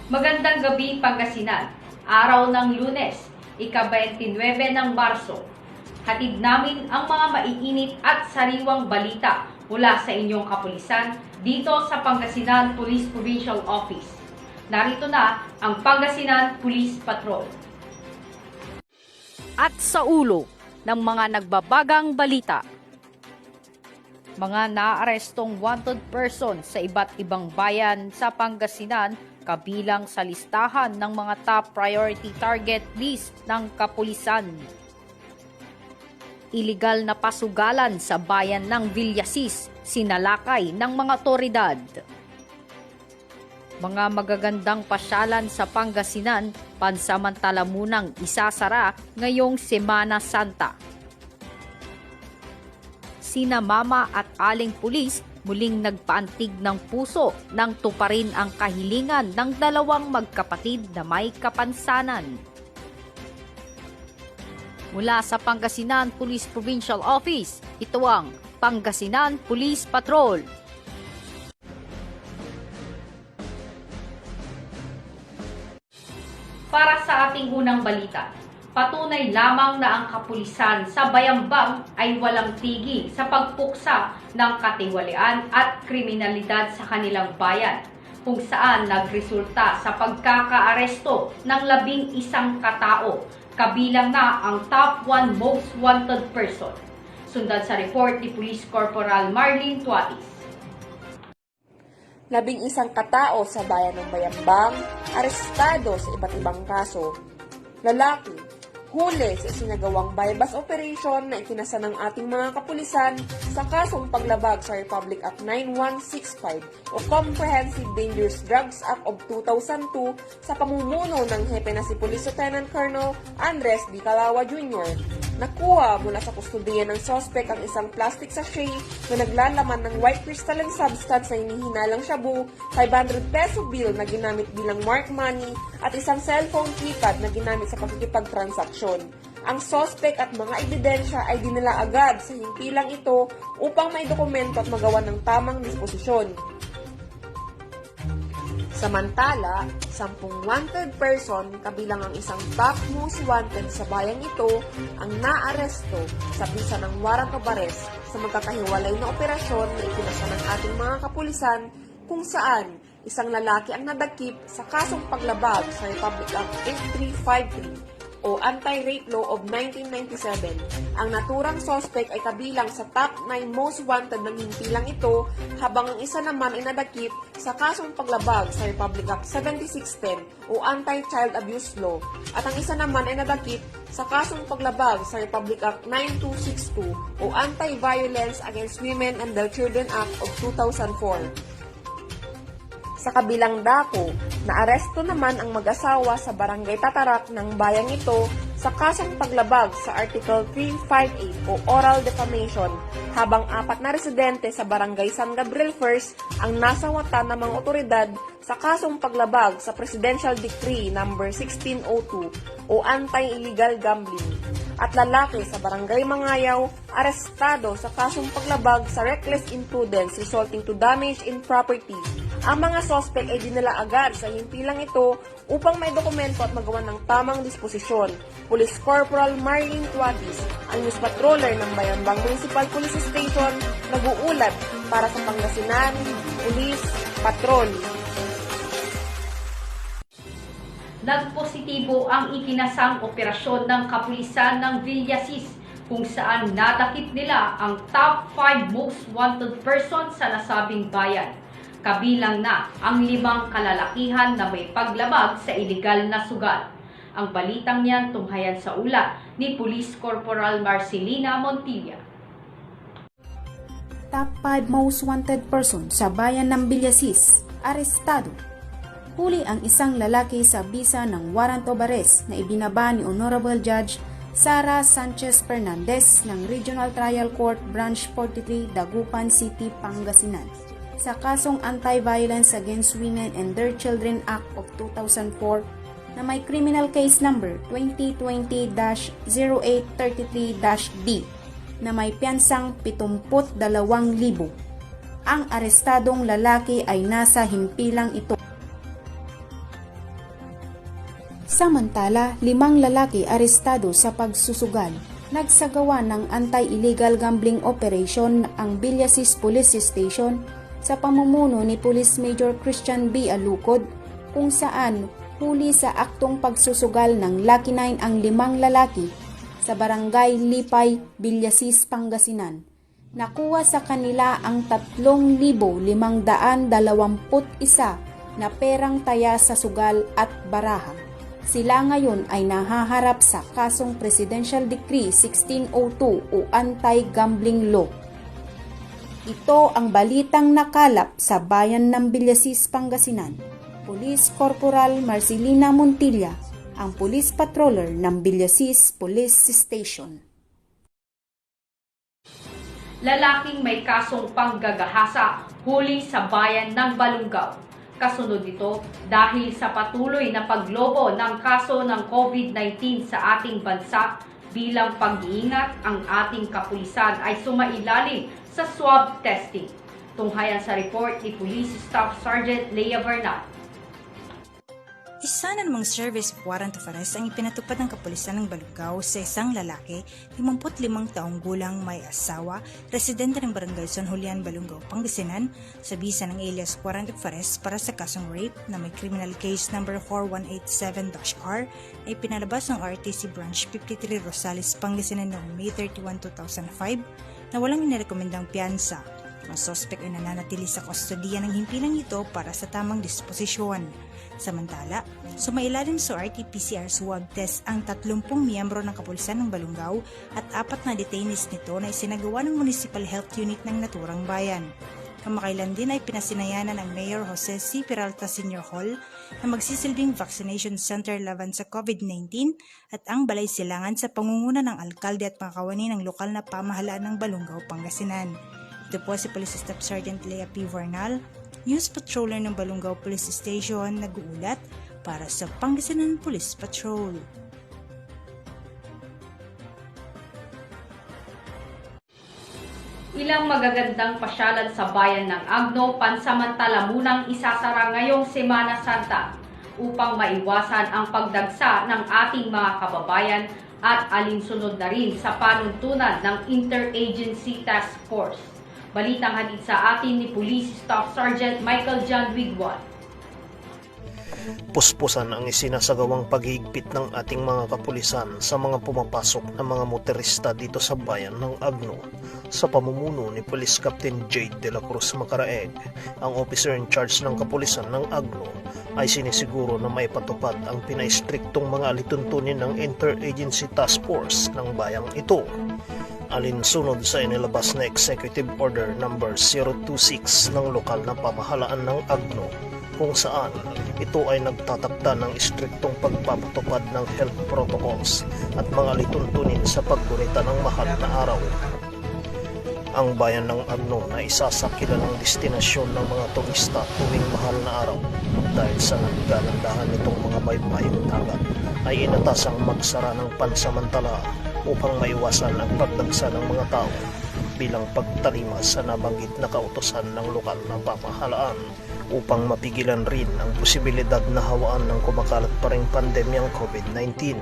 Magandang gabi, Pangasinan. Araw ng Lunes, ika-29 ng Marso. Hatid namin ang mga maiinit at sariwang balita mula sa inyong kapulisan dito sa Pangasinan Police Provincial Office. Narito na ang Pangasinan Police Patrol. At sa ulo ng mga nagbabagang balita, mga naarestong wanted person sa iba't ibang bayan sa Pangasinan kabilang sa listahan ng mga top priority target list ng kapulisan. Iligal na pasugalan sa bayan ng Villasis, sinalakay ng mga otoridad. Mga magagandang pasyalan sa Pangasinan, pansamantala munang isasara ngayong Semana Santa. Sina Mama at Aling Pulis muling nagpaantig ng puso nang tuparin ang kahilingan ng dalawang magkapatid na may kapansanan. Mula sa Pangasinan Police Provincial Office, ito ang Pangasinan Police Patrol. Para sa ating unang balita, patunay lamang na ang kapulisan sa Bayambang ay walang tigil sa pagpuksa ng katiwalian at kriminalidad sa kanilang bayan, kung saan nagresulta sa pagkakaaresto ng 11 katao, kabilang na ang top 1 most wanted person. Sundan sa report ni Police Corporal Marlene Tuatis. 11 katao sa bayan ng Bayambang, arestado sa iba't ibang kaso. Lalaki, huli sa isinagawang bypass operation na ikinasa ng ating mga kapulisan sa kasong paglabag sa Republic Act 9165 o Comprehensive Dangerous Drugs Act of 2002 sa pamumuno ng hepe na si Police Lieutenant Colonel Andres D. Calawa Jr. Nakuha mula sa kustudiya ng sospek ang isang plastic sachet na naglalaman ng white crystalline substance na hinihinalang shabu, 500 peso bill na ginamit bilang mark money at isang cellphone keypad na ginamit sa pakikipagtransaksyon. Ang sospek at mga ebidensya ay dinala agad sa himpilang ito upang maidokumento at magawa ng tamang disposisyon. Samantala, 10 wanted person, kabilang ang isang top most wanted sa bayang ito, ang naaresto sa bisa ng warrant of arrest sa magkakahiwalay na operasyon na ikinasa ng ating mga kapulisan kung saan isang lalaki ang nadakip sa kasong paglabag sa Republic Act 8353 o Anti-Rape Law of 1997. Ang naturang suspect ay kabilang sa top 9 most wanted ng himpilang ito, habang ang isa naman ay nadakip sa kasong paglabag sa Republic Act 7610 o Anti-Child Abuse Law, at ang isa naman ay nadakip sa kasong paglabag sa Republic Act 9262 o Anti-Violence Against Women and Their Children Act of 2004. Sa kabilang dako, naaresto naman ang mag-asawa sa Barangay Tatarak ng bayang ito sa kasong paglabag sa Article 358 o Oral Defamation, habang 4 na residente sa Barangay San Gabriel First ang nasawatan ng mga otoridad sa kasong paglabag sa Presidential Decree No. 1602 o Anti-Illegal Gambling. At lalaki sa Barangay Mangayaw, arestado sa kasong paglabag sa reckless imprudence resulting to damage in property. Ang mga sospek ay dinala agad sa himpilang ito upang may dokumento at magawa ng tamang disposisyon. Police Corporal Marlene Tuatis, ang news patroller ng Bayambang Municipal Police Station, nag-uulat para sa Pangasinan Police Patrol. Nagpositibo ang ikinasang operasyon ng kapulisan ng Villasis, kung saan nadakip nila ang top 5 most wanted person sa nasabing bayan. Kabilang na ang 5 kalalakihan na may paglabag sa iligal na sugal. Ang balitang niyan tunghayan sa ulat ni Police Corporal Marcelina Montilla. Top 5 most wanted person sa bayan ng Villasis, arestado. Huli ang isang lalaki sa bisa ng warrant of arrest na ibinaba ni Honorable Judge Sara Sanchez Fernandez ng Regional Trial Court Branch 43, Dagupan City, Pangasinan sa kasong Anti-Violence Against Women and Their Children Act of 2004 na may criminal case number 2020-0833-D na may piyansang 72,000. Ang arestadong lalaki ay nasa himpilang ito. Samantala, 5 lalaki arestado sa pagsusugal. Nagsagawa ng anti-illegal gambling operation ang Villasis Police Station sa pamumuno ni Police Major Christian B. Alukod, kung saan huli sa aktong pagsusugal ng Lucky 9 ang 5 lalaki sa barangay Lipay, Villasis, Pangasinan. Nakuha sa kanila ang 3,521 na perang taya sa sugal at baraha. Sila ngayon ay nahaharap sa kasong Presidential Decree 1602 o Anti-Gambling Law. Ito ang balitang nakalap sa bayan ng Villasis, Pangasinan. Police Corporal Marcelina Montilla, ang police patroller ng Villasis Police Station. Lalaking may kasong panggagahasa huli sa bayan ng Balungaw. Kasunod nito dahil sa patuloy na paglobo ng kaso ng COVID-19 sa ating bansa, bilang pag-iingat ang ating kapulisan ay sumailalim sa swab testing. Tunghayan sa report ni Police Staff Sergeant Lea Bernal. Isa na namang service warrant of arrest ang ipinatupad ng kapulisan ng Balungaw sa isang lalaki, 55 taong gulang, may asawa, residente ng Barangay San Julian, Balungaw, Pangasinan, sa bisa ng alias warrant of arrest para sa kasong rape na may criminal case number 4187-R na ipinalabas ng RTC Branch 53 Rosales, Pangasinan noong May 31, 2005 na walang inirekomendang piyansa. Ang suspect ay nananatili sa kustodiya ng himpilang ito para sa tamang disposisyon. Samantala, sumailalim sa RT-PCR swab test ang 30 miyembro ng kapulisan ng Balungaw at 4 na detainees nito na isinagawa ng Municipal Health Unit ng naturang bayan. Kamakailan din ay pinasinayanan ng Mayor Jose C. Peralta Senior Hall na magsisilbing vaccination center laban sa COVID-19 at ang balay silangan sa pangunguna ng alkalde at mga kawani ng lokal na pamahalaan ng Balungaw, Pangasinan. Ito po si Police Staff Sergeant Lea P. Varnal, News Patroller ng Balungaw Police Station, nag-uulat para sa Pangasinan Police Patrol. Ilang magagandang pasyalan sa bayan ng Agno pansamantala munang isasara ngayong Semana Santa upang maiwasan ang pagdagsa ng ating mga kababayan at alinsunod na rin sa panuntunan ng Interagency Task Force. Balitang hatid sa atin ni Police Staff Sergeant Michael John Wigwan. Puspusan ang isinasagawang paghihigpit ng ating mga kapulisan sa mga pumapasok na mga motorista dito sa bayan ng Agno sa pamumuno ni Police Captain Jade de la Cruz Macaraeg. Ang officer in charge ng kapulisan ng Agno ay sinisiguro na maipatupad ang pinaistriktong mga alituntunin ng Interagency Task Force ng bayang ito. Alinsunod sa inilabas na Executive Order No. 026 ng lokal na pamahalaan ng Agno, kung saan ito ay nagtatakda ng istriktong pagpapatupad ng health protocols at mga lituntunin sa paggunita ng mahal na araw. Ang bayan ng Agno na isa sa kilalang destinasyon ng mga turista tuwing mahal na araw dahil sa nagagandahan nitong mga baybayong dagat ay inatasang magsara ng pansamantala upang maiwasan ang pagdagsa ng mga tao bilang pagtalima sa nabanggit na kautusan ng lokal na pamahalaan upang mapigilan rin ang posibilidad na hawaan ng kumakalat pa ring pandemyang COVID-19.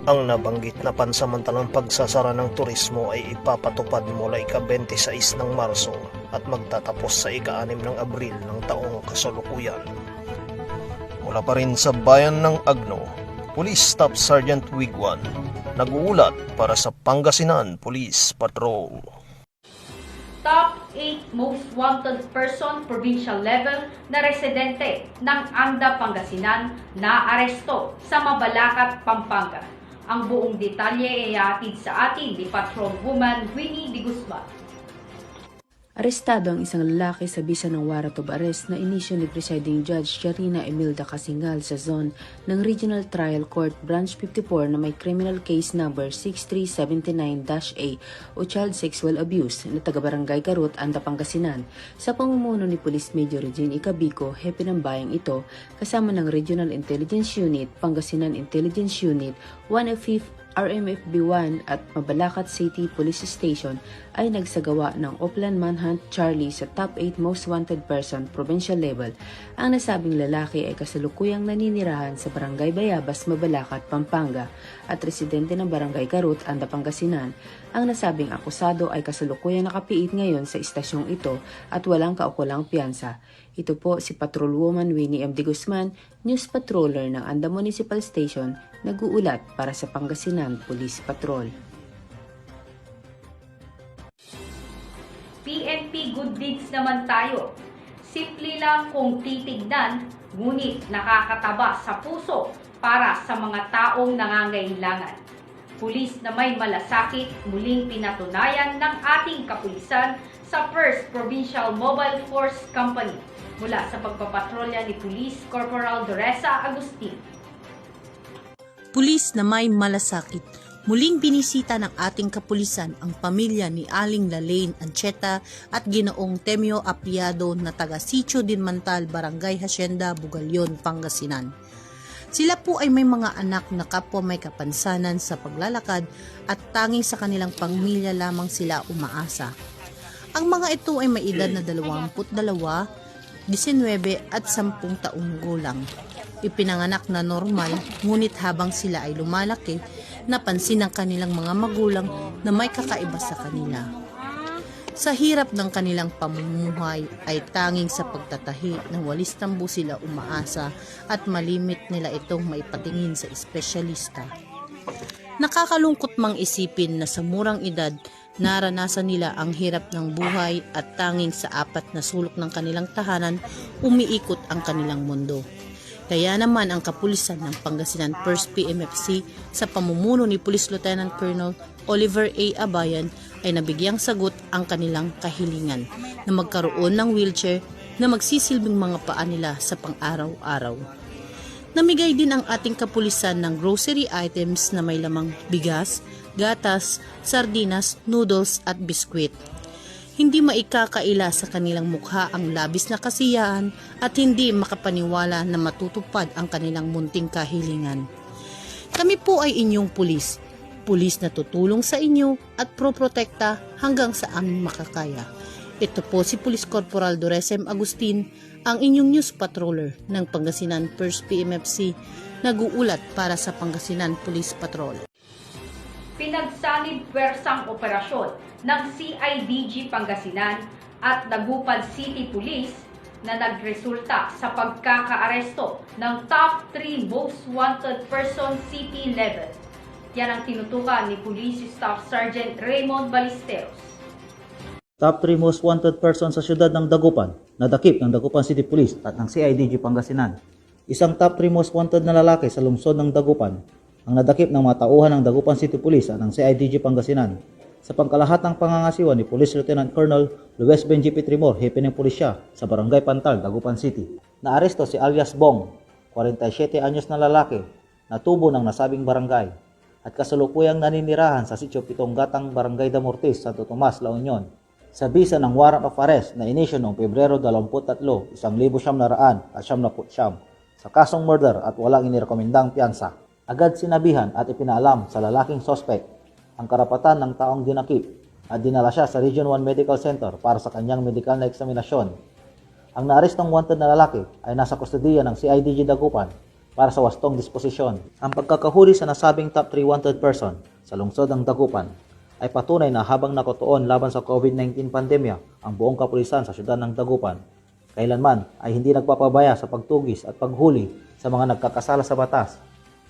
Ang nabanggit na pansamantalang pagsasara ng turismo ay ipapatupad mula ika-26 ng Marso at magtatapos sa ika-6 ng Abril ng taong kasalukuyan. Mula pa rin sa bayan ng Agno, Police Staff Sergeant Wigwan, nag-uulat para sa Pangasinan Police Patrol. Top 8 most wanted person provincial level na residente ng Anda, Pangasinan na aresto sa Mabalacat, Pampanga. Ang buong detalye ay hatid sa atin ni Patrolwoman Winnie de Guzman. Arestado ang isang lalaki sa bisa ng warrant of arrest na inisyu ni Presiding Judge Jarina Emilda Casingal sa zone ng Regional Trial Court Branch 54 na may criminal case number 6379-A o Child Sexual Abuse na taga-barangay Garut, Anda, Pangasinan sa pamumuno ni Police Major Regine Icabico, hepe ng bayang ito, kasama ng Regional Intelligence Unit, Pangasinan Intelligence Unit, 105th RMFB 1 at Mabalacat City Police Station ay nagsagawa ng Upland Manhunt Charlie sa top 8 most wanted person provincial level. Ang nasabing lalaki ay kasalukuyang naninirahan sa Barangay Bayabas, Mabalacat, Pampanga at residente ng Barangay Carut, Anda, Pangasinan. Ang nasabing akusado ay kasalukuyang nakapiit ngayon sa istasyong ito at walang kaukulang piyansa. Ito po si Patrolwoman Winnie M. De Guzman, News Patroller ng Anda Municipal Station, nag-uulat para sa Pangasinan Police Patrol. PNP good deeds naman tayo. Simple lang kung titignan, ngunit nakakataba sa puso para sa mga taong nangangailangan. Pulis na may malasakit muling pinatunayan ng ating kapulisan sa 1st Provincial Mobile Force Company mula sa pagpapatrolya ni Police Corporal Doresa Agustin. Pulis na may malasakit. Muling binisita ng ating kapulisan ang pamilya ni Aling Lalaine Ancheta at Ginoong Temio Apriado na taga Sitio Dinmantal, Barangay Hacienda, Bugalyon, Pangasinan. Sila po ay may mga anak na kapwa may kapansanan sa paglalakad at tanging sa kanilang pamilya lamang sila umaasa. Ang mga ito ay may edad na 22, 19 at 10 taong gulang. Ipinanganak na normal, ngunit habang sila ay lumalaki, napansin ng kanilang mga magulang na may kakaiba sa kanila. Sa hirap ng kanilang pamumuhay ay tanging sa pagtatahi na walis tambo sila umaasa at malimit nila itong maipatingin sa espesyalista. Nakakalungkot mang isipin na sa murang edad, naranasan nila ang hirap ng buhay at tanging sa 4 na sulok ng kanilang tahanan, umiikot ang kanilang mundo. Kaya naman ang kapulisan ng Pangasinan 1st PMFC sa pamumuno ni Police Lieutenant Colonel Oliver A. Abayan ay nabigyang sagot ang kanilang kahilingan na magkaroon ng wheelchair na magsisilbing mga paa nila sa pang-araw-araw. Namigay din ang ating kapulisan ng grocery items na may lamang bigas, gatas, sardinas, noodles at biskwit. Hindi maikakaila sa kanilang mukha ang labis na kasiyahan at hindi makapaniwala na matutupad ang kanilang munting kahilingan. Kami po ay inyong pulis. Pulis na tutulong sa inyo at proprotekta hanggang sa aming makakaya. Ito po si Police Corporal Doresa M. Agustin, ang inyong news patroller ng Pangasinan 1st PMFC, nag-uulat para sa Pangasinan Police Patrol. Pinagsanib pwersang operasyon ng CIDG Pangasinan at Dagupan City Police na nagresulta sa pagkakaaresto ng top 3 most wanted person city level. Yan ang tinutukan ni Police Staff Sergeant Raymond Ballesteros. Top 3 most wanted person sa siyudad ng Dagupan, nadakip ng Dagupan City Police at ng CIDG Pangasinan. Isang top 3 most wanted na lalaki sa lungsod ng Dagupan ang nadakip ng mga tauhan ng Dagupan City Police at ng CIDG Pangasinan. Sa pangkalahatang pangangasiwa ni Police Lieutenant Colonel Luis Benji Pitrimor, hepe ng pulisya sa Barangay Pantal, Dagupan City. Naaresto si alias Bong, 47 anyos na lalaki, na tubo ng nasabing barangay at kasalukuyang naninirahan sa Sitio Pitong Gatang, Barangay Damortis, Santo Tomas, La Union. Sa bisa ng warrant of arrest na inisyo noong Pebrero 23, 1979 sa kasong murder at walang inirekomendang piyansa. Agad sinabihan at ipinaalam sa lalaking suspect ang karapatan ng taong dinakip at dinala siya sa Region 1 Medical Center para sa kanyang medikal na eksaminasyon. Ang naarestong wanted na lalaki ay nasa kustodiya ng CIDG Dagupan para sa wastong disposisyon. Ang pagkakahuli sa nasabing top 3 wanted person sa lungsod ng Dagupan ay patunay na habang nakutuon laban sa COVID-19 pandemya ang buong kapulisan sa syudad ng Dagupan, kailanman ay hindi nagpapabaya sa pagtugis at paghuli sa mga nagkakasala sa batas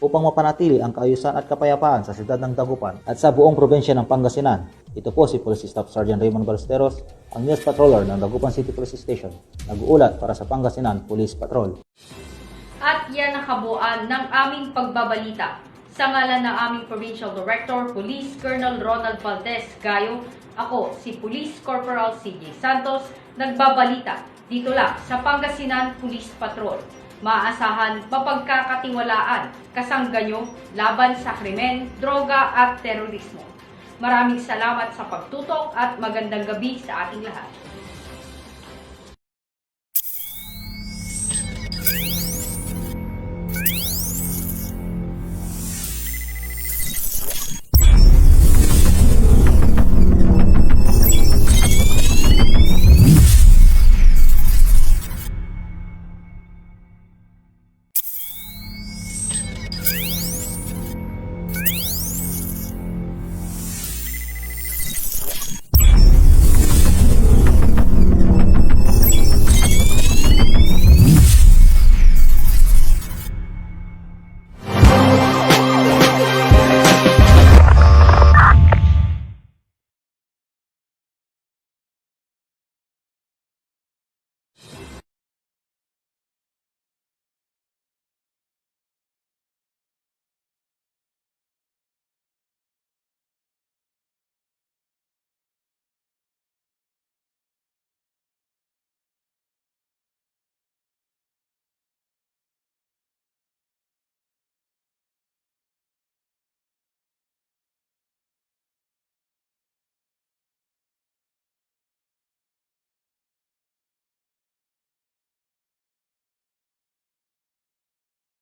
upang mapanatili ang kaayusan at kapayapaan sa siyudad ng Dagupan at sa buong probinsya ng Pangasinan. Ito po si Police Staff Sergeant Raymond Ballesteros, ang news patroller ng Dagupan City Police Station, nag-uulat para sa Pangasinan Police Patrol. At yan ang kabuuan ng aming pagbabalita. Sa ngalan ng aming Provincial Director, Police Colonel Ronald Valdez Gayo, ako si Police Corporal CJ Santos, nagbabalita dito lang sa Pangasinan Police Patrol. Maaasahan, mapagkakatiwalaan, kasangganyo, laban sa krimen, droga at terorismo. Maraming salamat sa pagtutok at magandang gabi sa ating lahat.